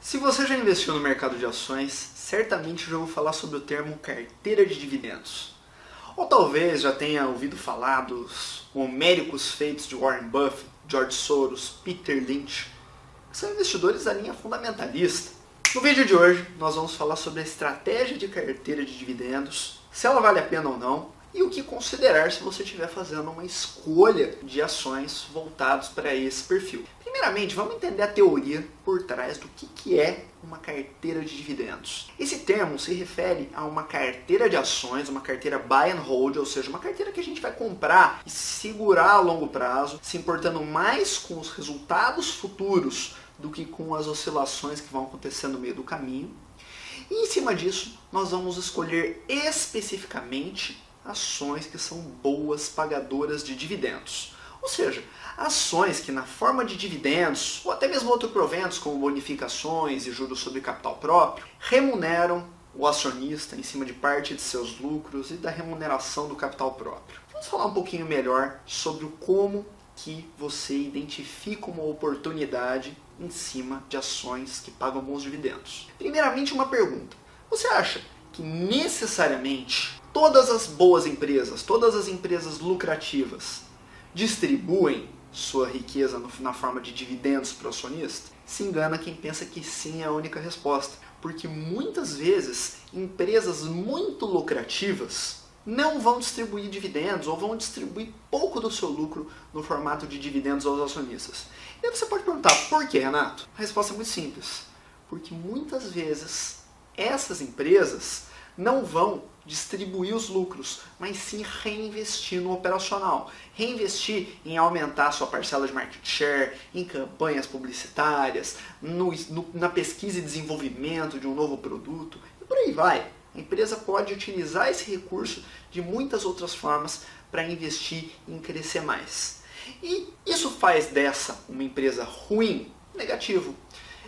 Se você já investiu no mercado de ações, certamente já ouviu falar sobre o termo carteira de dividendos. Ou talvez já tenha ouvido falar dos homéricos feitos de Warren Buffett, George Soros, Peter Lynch, que são investidores da linha fundamentalista. No vídeo de hoje, nós vamos falar sobre a estratégia de carteira de dividendos, se ela vale a pena ou não, e o que considerar se você estiver fazendo uma escolha de ações voltadas para esse perfil. Primeiramente, vamos entender a teoria por trás do que é uma carteira de dividendos. Esse termo se refere a uma carteira de ações, uma carteira buy and hold, ou seja, uma carteira que a gente vai comprar e segurar a longo prazo, se importando mais com os resultados futuros do que com as oscilações que vão acontecer no meio do caminho. E em cima disso, nós vamos escolher especificamente ações que são boas pagadoras de dividendos. Ou seja, ações que na forma de dividendos, ou até mesmo outros proventos como bonificações e juros sobre capital próprio, remuneram o acionista em cima de parte de seus lucros e da remuneração do capital próprio. Vamos falar um pouquinho melhor sobre como que você identifica uma oportunidade em cima de ações que pagam bons dividendos. Primeiramente, uma pergunta. Você acha que necessariamente todas as boas empresas, todas as empresas lucrativas, distribuem sua riqueza na forma de dividendos para o acionista? Se engana quem pensa que sim é a única resposta, porque muitas vezes empresas muito lucrativas não vão distribuir dividendos ou vão distribuir pouco do seu lucro no formato de dividendos aos acionistas. E aí você pode perguntar, por que, Renato? A resposta é muito simples, porque muitas vezes essas empresas não vão distribuir os lucros, mas sim reinvestir no operacional. Reinvestir em aumentar sua parcela de market share, em campanhas publicitárias, na pesquisa e desenvolvimento de um novo produto, e por aí vai. A empresa pode utilizar esse recurso de muitas outras formas para investir em crescer mais. E isso faz dessa uma empresa ruim? Negativo.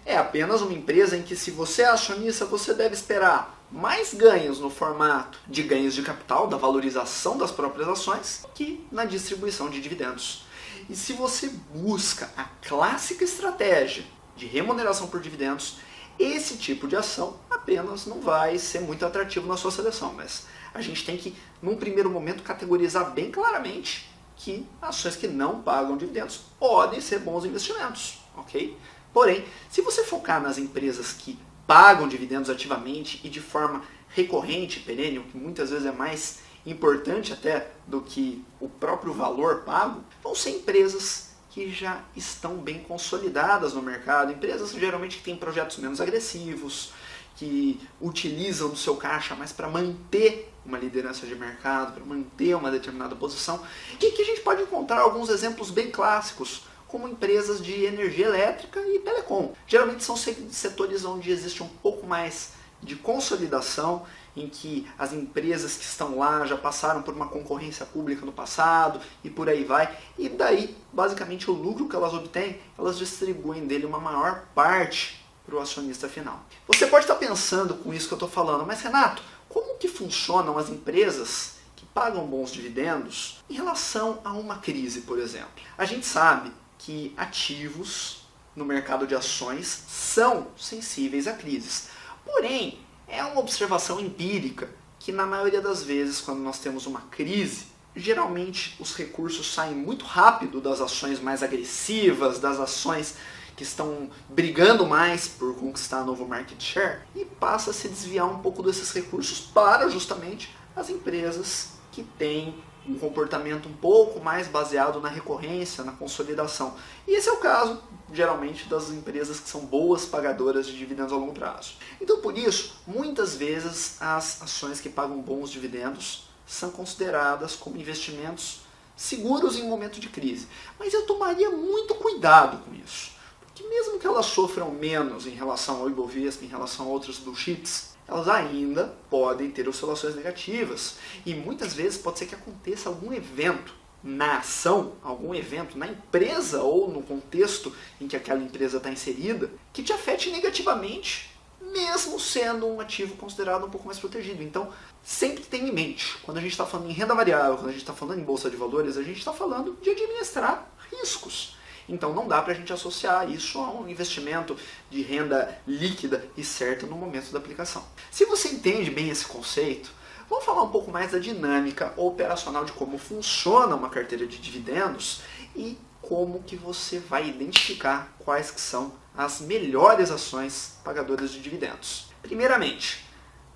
É apenas uma empresa em que, se você é acionista, você deve esperar mais ganhos no formato de ganhos de capital, da valorização das próprias ações, que na distribuição de dividendos. E se você busca a clássica estratégia de remuneração por dividendos, esse tipo de ação apenas não vai ser muito atrativo na sua seleção, mas a gente tem que, num primeiro momento, categorizar bem claramente que ações que não pagam dividendos podem ser bons investimentos, ok? Porém, se você focar nas empresas que pagam dividendos ativamente e de forma recorrente, perene, o que muitas vezes é mais importante até do que o próprio valor pago, vão ser empresas que já estão bem consolidadas no mercado, empresas geralmente que têm projetos menos agressivos, que utilizam do seu caixa mais para manter uma liderança de mercado, para manter uma determinada posição, e que a gente pode encontrar alguns exemplos bem clássicos, como empresas de energia elétrica e telecom. Geralmente são setores onde existe um pouco mais de consolidação, em que as empresas que estão lá já passaram por uma concorrência pública no passado e por aí vai, e daí, basicamente, o lucro que elas obtêm, elas distribuem dele uma maior parte para o acionista final. Você pode estar pensando com isso que eu estou falando, mas Renato, como que funcionam as empresas que pagam bons dividendos em relação a uma crise, por exemplo? A gente sabe que ativos no mercado de ações são sensíveis a crises. Porém, é uma observação empírica que, na maioria das vezes, quando nós temos uma crise, geralmente os recursos saem muito rápido das ações mais agressivas, das ações que estão brigando mais por conquistar novo market share, e passa a se desviar um pouco desses recursos para justamente as empresas que têm um comportamento um pouco mais baseado na recorrência, na consolidação. E esse é o caso, geralmente, das empresas que são boas pagadoras de dividendos a longo prazo. Então, por isso, muitas vezes as ações que pagam bons dividendos são consideradas como investimentos seguros em um momento de crise. Mas eu tomaria muito cuidado com isso, porque mesmo que elas sofram menos em relação ao Ibovespa, em relação a outros blue chips, elas ainda podem ter oscilações negativas. E muitas vezes pode ser que aconteça algum evento na ação, algum evento na empresa ou no contexto em que aquela empresa está inserida, que te afete negativamente, mesmo sendo um ativo considerado um pouco mais protegido. Então, sempre tenha em mente, quando a gente está falando em renda variável, quando a gente está falando em bolsa de valores, a gente está falando de administrar riscos. Então não dá para a gente associar isso a um investimento de renda líquida e certa no momento da aplicação. Se você entende bem esse conceito, vamos falar um pouco mais da dinâmica operacional de como funciona uma carteira de dividendos e como que você vai identificar quais que são as melhores ações pagadoras de dividendos. Primeiramente,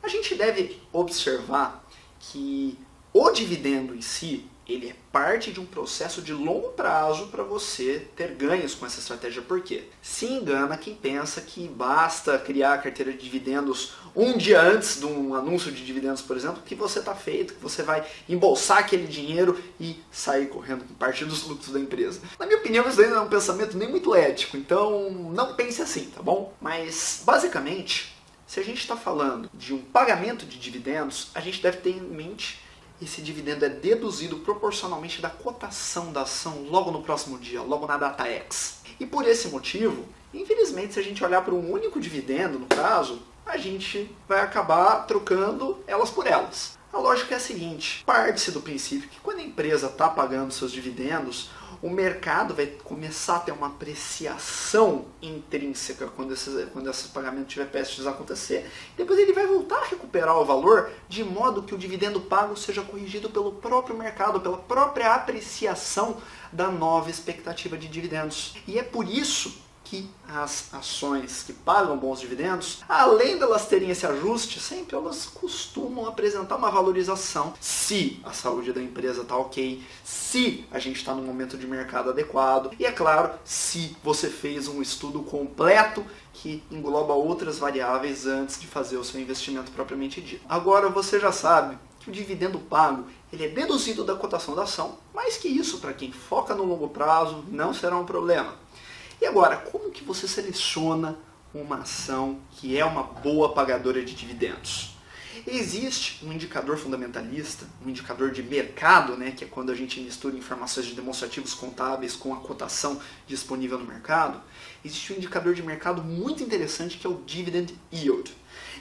a gente deve observar que o dividendo em si, ele é parte de um processo de longo prazo para você ter ganhos com essa estratégia. Por quê? Se engana quem pensa que basta criar a carteira de dividendos um dia antes de um anúncio de dividendos, por exemplo, que você está feito, que você vai embolsar aquele dinheiro e sair correndo com parte dos lucros da empresa. Na minha opinião, isso ainda é um pensamento nem muito ético, então não pense assim, tá bom? Mas, basicamente, se a gente está falando de um pagamento de dividendos, a gente deve ter em mente esse dividendo é deduzido proporcionalmente da cotação da ação logo no próximo dia, logo na data X. E por esse motivo, infelizmente, se a gente olhar para um único dividendo, no caso, a gente vai acabar trocando elas por elas. A lógica é a seguinte, parte-se do princípio que quando a empresa está pagando seus dividendos, o mercado vai começar a ter uma apreciação intrínseca quando esse pagamento tiver prestes a acontecer. Depois ele vai voltar a recuperar o valor de modo que o dividendo pago seja corrigido pelo próprio mercado, pela própria apreciação da nova expectativa de dividendos. E é por isso que as ações que pagam bons dividendos, além delas terem esse ajuste, sempre elas costumam apresentar uma valorização se a saúde da empresa está ok, se a gente está no momento de mercado adequado e, é claro, se você fez um estudo completo que engloba outras variáveis antes de fazer o seu investimento propriamente dito. Agora você já sabe que o dividendo pago ele é deduzido da cotação da ação, mas que isso, para quem foca no longo prazo, não será um problema. E agora, como que você seleciona uma ação que é uma boa pagadora de dividendos? Existe um indicador fundamentalista, um indicador de mercado, né, que é quando a gente mistura informações de demonstrativos contábeis com a cotação disponível no mercado. Existe um indicador de mercado muito interessante que é o Dividend Yield,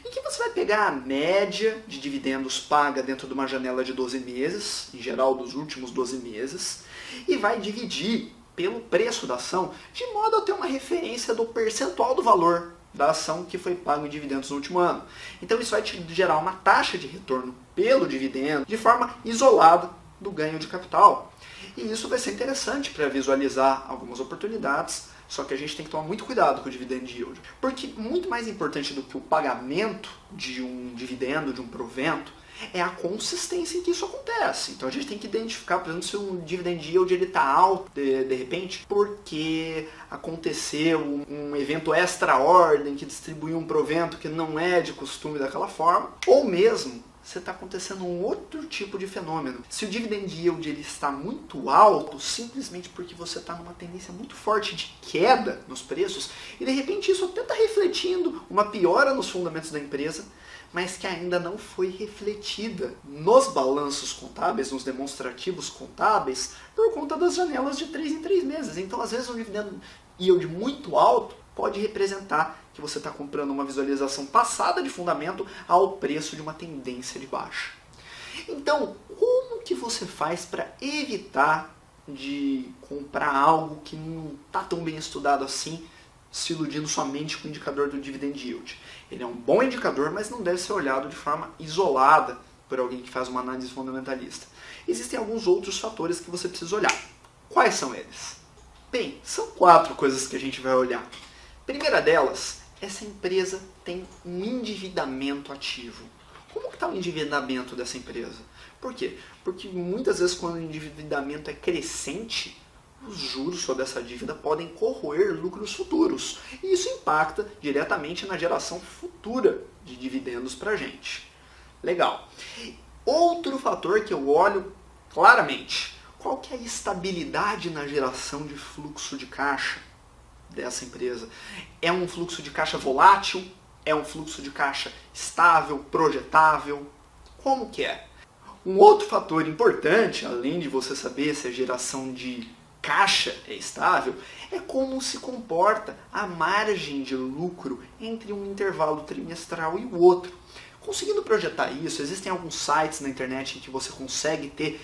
em que você vai pegar a média de dividendos paga dentro de uma janela de 12 meses, em geral dos últimos 12 meses, e vai dividir pelo preço da ação, de modo a ter uma referência do percentual do valor da ação que foi pago em dividendos no último ano. Então isso vai te gerar uma taxa de retorno pelo dividendo de forma isolada do ganho de capital. E isso vai ser interessante para visualizar algumas oportunidades, só que a gente tem que tomar muito cuidado com o dividend yield. Porque muito mais importante do que o pagamento de um dividendo, de um provento, é a consistência em que isso acontece. Então a gente tem que identificar, por exemplo, se o dividend yield está alto de repente porque aconteceu um evento extra-ordem que distribuiu um provento que não é de costume daquela forma, ou mesmo se está acontecendo um outro tipo de fenômeno. Se o dividend yield ele está muito alto, simplesmente porque você está numa tendência muito forte de queda nos preços, e de repente isso até está refletindo uma piora nos fundamentos da empresa, mas que ainda não foi refletida nos balanços contábeis, nos demonstrativos contábeis, por conta das janelas de 3 em 3 meses. Então, às vezes, um dividendo yield muito alto pode representar que você está comprando uma visualização passada de fundamento ao preço de uma tendência de baixa. Então, como que você faz para evitar de comprar algo que não está tão bem estudado assim, se iludindo somente com o indicador do dividend yield? Ele é um bom indicador, mas não deve ser olhado de forma isolada por alguém que faz uma análise fundamentalista. Existem alguns outros fatores que você precisa olhar. Quais são eles? Bem, são 4 coisas que a gente vai olhar. A primeira delas, essa empresa tem um endividamento ativo. Como que está o endividamento dessa empresa? Por quê? Porque muitas vezes quando o endividamento é crescente, os juros sobre essa dívida podem corroer lucros futuros. E isso impacta diretamente na geração futura de dividendos para a gente. Legal. Outro fator que eu olho claramente, qual que é a estabilidade na geração de fluxo de caixa dessa empresa? É um fluxo de caixa volátil? É um fluxo de caixa estável, projetável? Como que é? Um outro fator importante, além de você saber se a geração de caixa é estável, é como se comporta a margem de lucro entre um intervalo trimestral e o outro. Conseguindo projetar isso, existem alguns sites na internet em que você consegue ter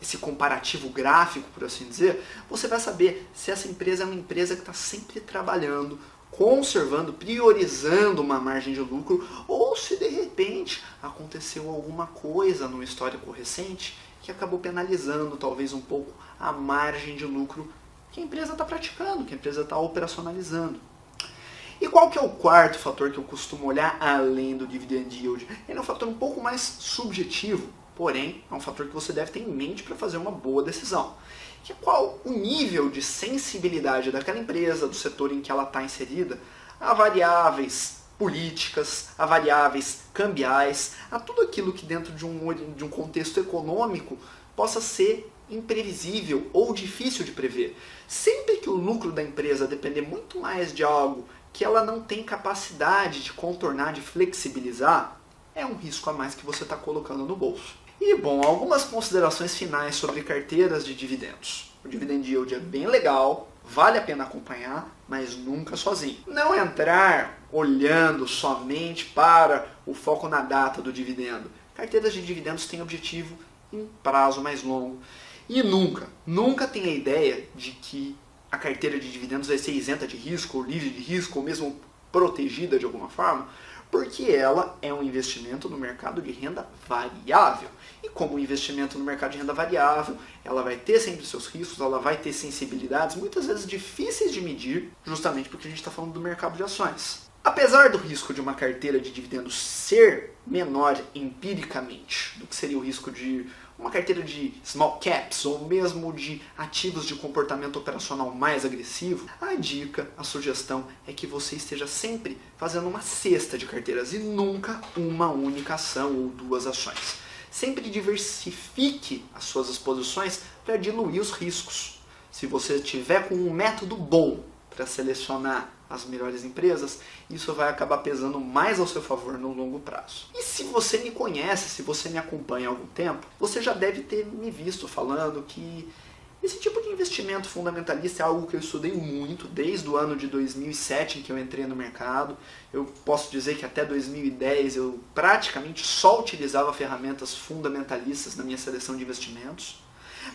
esse comparativo gráfico, por assim dizer. Você vai saber se essa empresa é uma empresa que está sempre trabalhando, conservando, priorizando uma margem de lucro, ou se de repente aconteceu alguma coisa no histórico recente que acabou penalizando talvez um pouco a margem de lucro que a empresa está praticando, que a empresa está operacionalizando. E qual que é o quarto fator que eu costumo olhar além do dividend yield? Ele é um fator um pouco mais subjetivo, porém é um fator que você deve ter em mente para fazer uma boa decisão. Que é qual o nível de sensibilidade daquela empresa, do setor em que ela está inserida, a variáveis políticas, a variáveis cambiais, a tudo aquilo que dentro de um contexto econômico possa ser imprevisível ou difícil de prever. Sempre que o lucro da empresa depender muito mais de algo que ela não tem capacidade de contornar, de flexibilizar, é um risco a mais que você está colocando no bolso. E bom, algumas considerações finais sobre carteiras de dividendos. O dividend yield é bem legal, vale a pena acompanhar, mas nunca sozinho. Não entrar olhando somente para o foco na data do dividendo. Carteiras de dividendos têm objetivo em prazo mais longo. E nunca tenha a ideia de que a carteira de dividendos vai ser isenta de risco, ou livre de risco, ou mesmo protegida de alguma forma, porque ela é um investimento no mercado de renda variável. E como investimento no mercado de renda variável, ela vai ter sempre seus riscos, ela vai ter sensibilidades, muitas vezes difíceis de medir, justamente porque a gente está falando do mercado de ações. Apesar do risco de uma carteira de dividendos ser menor empiricamente do que seria o risco de uma carteira de small caps ou mesmo de ativos de comportamento operacional mais agressivo, a dica, a sugestão é que você esteja sempre fazendo uma cesta de carteiras e nunca uma única ação ou duas ações. Sempre diversifique as suas exposições para diluir os riscos. Se você tiver com um método bom para selecionar as melhores empresas, isso vai acabar pesando mais ao seu favor no longo prazo. E se você me conhece, se você me acompanha há algum tempo, você já deve ter me visto falando que esse tipo de investimento fundamentalista é algo que eu estudei muito, desde o ano de 2007 em que eu entrei no mercado. Eu posso dizer que até 2010 eu praticamente só utilizava ferramentas fundamentalistas na minha seleção de investimentos.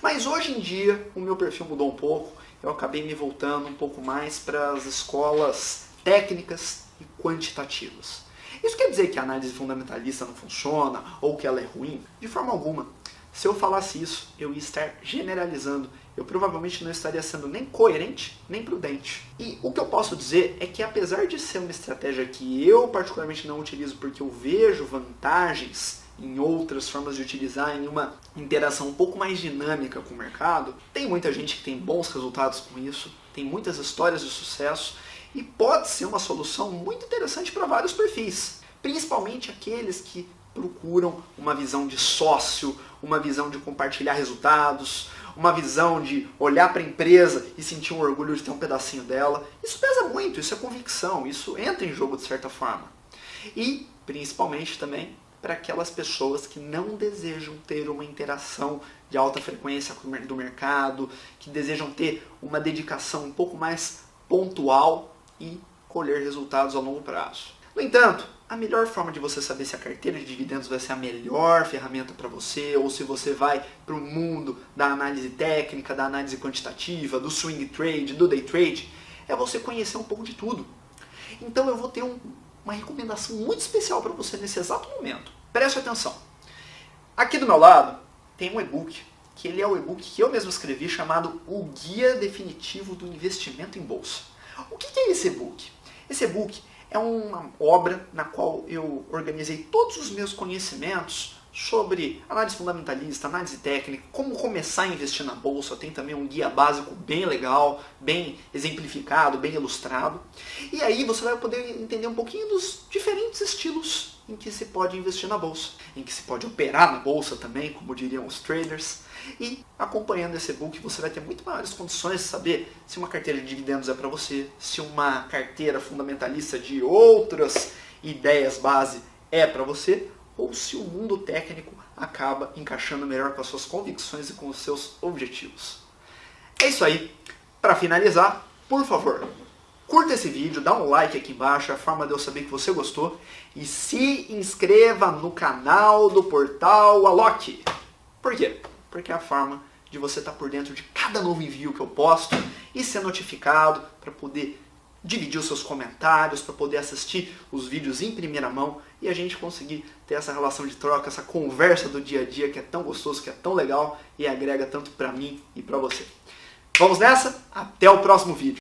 Mas hoje em dia o meu perfil mudou um pouco, eu acabei me voltando um pouco mais para as escolas técnicas e quantitativas. Isso quer dizer que a análise fundamentalista não funciona ou que ela é ruim? De forma alguma. Se eu falasse isso, eu ia estar generalizando. Eu provavelmente não estaria sendo nem coerente, nem prudente. E o que eu posso dizer é que apesar de ser uma estratégia que eu particularmente não utilizo porque eu vejo vantagens em outras formas de utilizar, em uma interação um pouco mais dinâmica com o mercado, tem muita gente que tem bons resultados com isso, tem muitas histórias de sucesso e pode ser uma solução muito interessante para vários perfis, principalmente aqueles que procuram uma visão de sócio, uma visão de compartilhar resultados, uma visão de olhar para a empresa e sentir um orgulho de ter um pedacinho dela. Isso pesa muito, isso é convicção, isso entra em jogo de certa forma. E, principalmente também, para aquelas pessoas que não desejam ter uma interação de alta frequência do mercado, que desejam ter uma dedicação um pouco mais pontual e colher resultados a longo prazo. No entanto, a melhor forma de você saber se a carteira de dividendos vai ser a melhor ferramenta para você, ou se você vai para o mundo da análise técnica, da análise quantitativa, do swing trade, do day trade, é você conhecer um pouco de tudo. Então eu vou ter uma recomendação muito especial para você nesse exato momento. Preste atenção. Aqui do meu lado tem um e-book, que ele é o e-book que eu mesmo escrevi, chamado O Guia Definitivo do Investimento em Bolsa. O que é esse e-book? Esse e-book é uma obra na qual eu organizei todos os meus conhecimentos sobre análise fundamentalista, análise técnica, como começar a investir na bolsa. Tem também um guia básico bem legal, bem exemplificado, bem ilustrado. E aí você vai poder entender um pouquinho dos diferentes estilos em que se pode investir na bolsa, em que se pode operar na bolsa também, como diriam os traders. E acompanhando esse e-book você vai ter muito maiores condições de saber se uma carteira de dividendos é para você, se uma carteira fundamentalista de outras ideias base é para você, ou se o mundo técnico acaba encaixando melhor com as suas convicções e com os seus objetivos. É isso aí. Para finalizar, por favor, curta esse vídeo, dá um like aqui embaixo, é a forma de eu saber que você gostou. E se inscreva no canal do Portal Alok. Por quê? Porque é a forma de você estar por dentro de cada novo envio que eu posto e ser notificado para poder dividir os seus comentários, para poder assistir os vídeos em primeira mão e a gente conseguir ter essa relação de troca, essa conversa do dia a dia que é tão gostoso, que é tão legal e agrega tanto para mim e para você. Vamos nessa? Até o próximo vídeo!